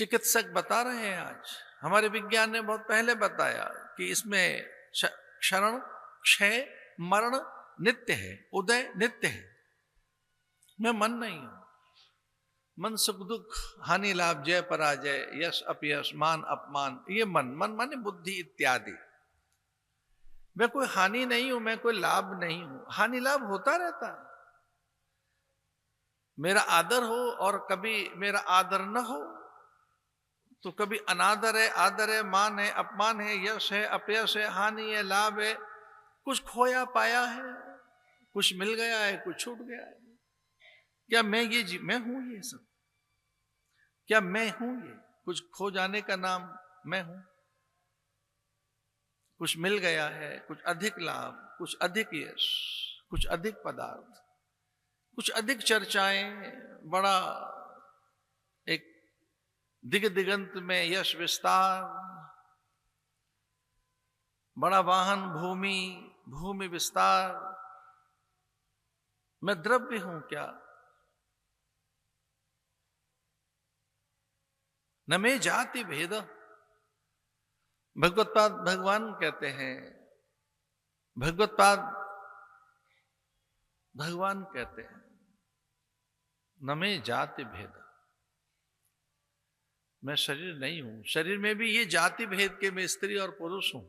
चिकित्सक बता रहे हैं आज, हमारे विज्ञान ने बहुत पहले बताया कि इसमें क्षरण, क्षय, मरण नित्य है, उदय नित्य है। मैं मन नहीं हूं। मन सुख दुख, हानि लाभ, जय पराजय, यश अपयश, मान अपमान, ये मन माने बुद्धि इत्यादि। मैं कोई हानि नहीं हूं, मैं कोई लाभ नहीं हूं। हानि लाभ होता रहता है। मेरा आदर हो और कभी मेरा आदर न हो, तो कभी अनादर है, आदर है, मान है, अपमान है, यश है, अपयश है, हानि है, लाभ है, कुछ खोया पाया है, कुछ मिल गया है, कुछ छूट गया है। क्या मैं मैं हूं ये सब? क्या मैं हूं ये? कुछ खो जाने का नाम मैं हूं? कुछ मिल गया है, कुछ अधिक लाभ, कुछ अधिक यश, कुछ अधिक पदार्थ, कुछ अधिक चर्चाएं, बड़ा एक दिग दिगंत में यश विस्तार, बड़ा वाहन, भूमि, भूमि विस्तार। मैं द्रव्य हूं क्या? न में जाति भेद। भगवत्पाद भगवान कहते हैं, भगवत्पाद भगवान कहते हैं, न में जाति भेद। मैं शरीर नहीं हूं। शरीर में भी ये जाति भेद के मैं स्त्री और पुरुष हूं,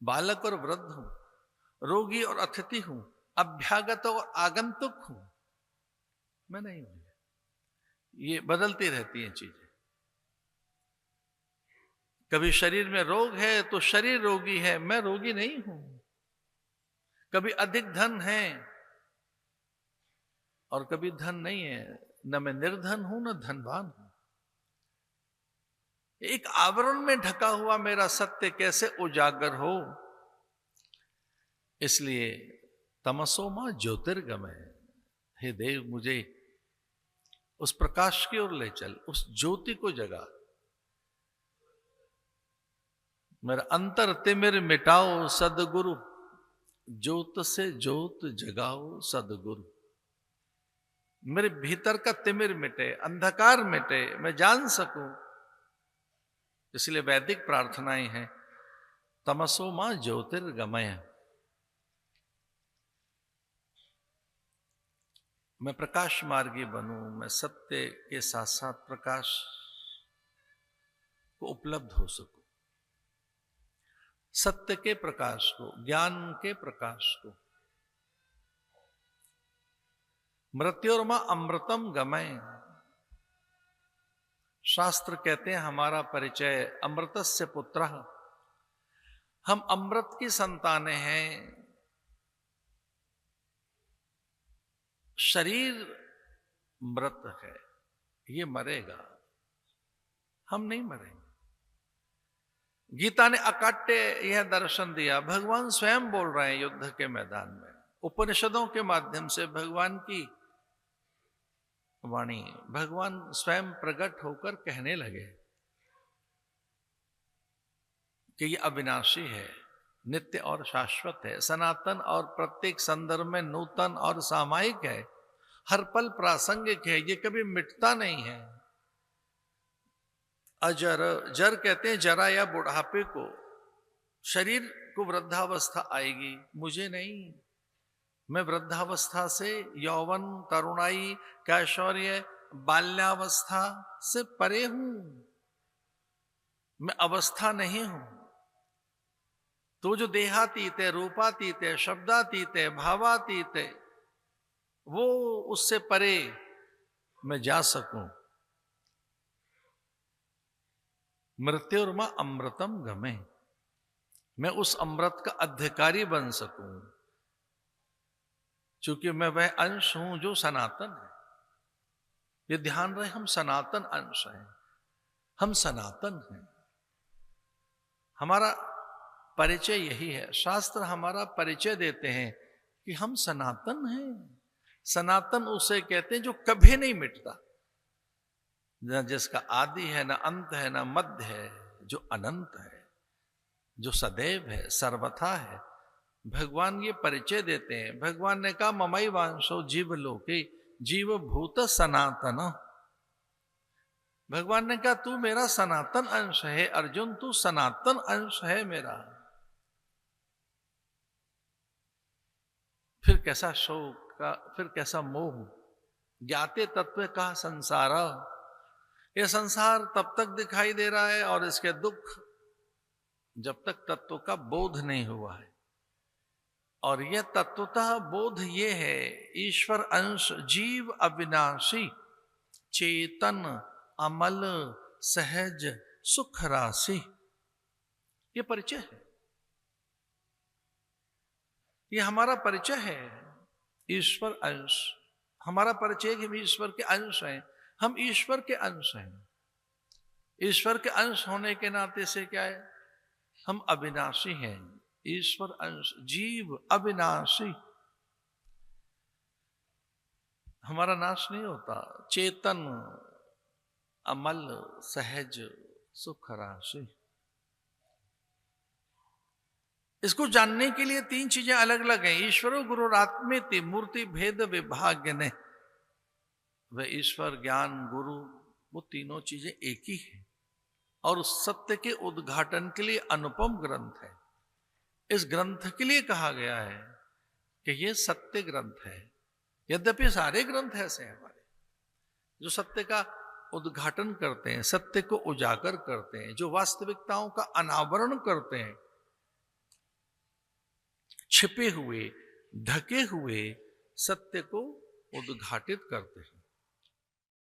बालक और वृद्ध हूं, रोगी और अतिथि हूं, अभ्यागत और आगंतुक हूं। मैं नहीं हूं। ये बदलती रहती हैं चीजें। कभी शरीर में रोग है तो शरीर रोगी है, मैं रोगी नहीं हूं। कभी अधिक धन है और कभी धन नहीं है। न मैं निर्धन हूं न धनवान हूं। एक आवरण में ढका हुआ मेरा सत्य कैसे उजागर हो? इसलिए तमसो मां ज्योतिर्गमय। हे देव, मुझे उस प्रकाश की ओर ले चल, उस ज्योति को जगा। मेरा अंतर तिमिर मिटाओ सदगुरु, ज्योत से ज्योत जगाओ सदगुरु। मेरे भीतर का तिमिर मिटे, अंधकार मिटे, मैं जान सकूं। इसलिए वैदिक प्रार्थनाएं हैं, तमसो मां ज्योतिर्गमय। मैं प्रकाश मार्गी बनूं, मैं सत्य के साथ साथ प्रकाश को उपलब्ध हो सकूं। सत्य के प्रकाश को, ज्ञान के प्रकाश को। मृत्योर्मा अमृतम गमय। शास्त्र कहते हैं हमारा परिचय अमृतस्य पुत्रः। हम अमृत की संतानें हैं। शरीर मृत है, ये मरेगा, हम नहीं मरेंगे। गीता ने अकाट्य यह दर्शन दिया। भगवान स्वयं बोल रहे हैं युद्ध के मैदान में। उपनिषदों के माध्यम से भगवान की वाणी, भगवान स्वयं प्रकट होकर कहने लगे कि ये अविनाशी है, नित्य और शाश्वत है, सनातन और प्रत्येक संदर्भ में नूतन और सामायिक है, हर पल प्रासंगिक है, ये कभी मिटता नहीं है। अजर, जर कहते हैं जरा या बुढ़ापे को। शरीर को वृद्धावस्था आएगी, मुझे नहीं। मैं वृद्धावस्था से यौवन, तरुणाई, कैशोर्य, बाल्यावस्था से परे हूं। मैं अवस्था नहीं हूं। तो जो देहातीत है, रूपातीत है, शब्दातीत है, भावातीत है, वो उससे परे मैं जा सकूं। मृत्युर्मा अमृतम गमे। मैं उस अमृत का अधिकारी बन सकूं, क्योंकि मैं वह अंश हूं जो सनातन है। ये ध्यान रहे, हम सनातन अंश हैं, हम सनातन हैं। हमारा परिचय यही है। शास्त्र हमारा परिचय देते हैं कि हम सनातन हैं। सनातन उसे कहते हैं जो कभी नहीं मिटता, न जिसका आदि है, न अंत है, न मध्य है, जो अनंत है, जो सदैव है, सर्वथा है। भगवान ये परिचय देते हैं। भगवान ने कहा ममई वांशो जीव लोके जीव भूत सनातन। भगवान ने कहा तू मेरा सनातन अंश है अर्जुन, तू सनातन अंश है मेरा। फिर कैसा शोक का, फिर कैसा मोह। ज्ञाते तत्व का संसार, ये संसार तब तक दिखाई दे रहा है और इसके दुख जब तक तत्व का बोध नहीं हुआ है। और यह तत्वतः बोध ये है, ईश्वर अंश जीव अविनाशी चेतन अमल सहज सुख राशि, ये परिचय है, ये हमारा परिचय है। ईश्वर अंश, हमारा परिचय कि हम ईश्वर के अंश हैं, हम ईश्वर के अंश हैं। ईश्वर के अंश होने के नाते से क्या है, हम अविनाशी हैं। ईश्वर अंश जीव अविनाशी, हमारा नाश नहीं होता। चेतन अमल सहज सुख राशि। इसको जानने के लिए तीन चीजें अलग अलग हैं। ईश्वरो गुरुरात्मेति मूर्ति भेद विभाग्य ने, वह ईश्वर ज्ञान गुरु, वो तीनों चीजें एक ही है और उस सत्य के उद्घाटन के लिए अनुपम ग्रंथ है। इस ग्रंथ के लिए कहा गया है कि यह सत्य ग्रंथ है। यद्यपि सारे ग्रंथ ऐसे हैं हमारे जो सत्य का उद्घाटन करते हैं, सत्य को उजागर करते हैं, जो वास्तविकताओं का अनावरण करते हैं, छिपे हुए ढके हुए सत्य को उद्घाटित करते हैं।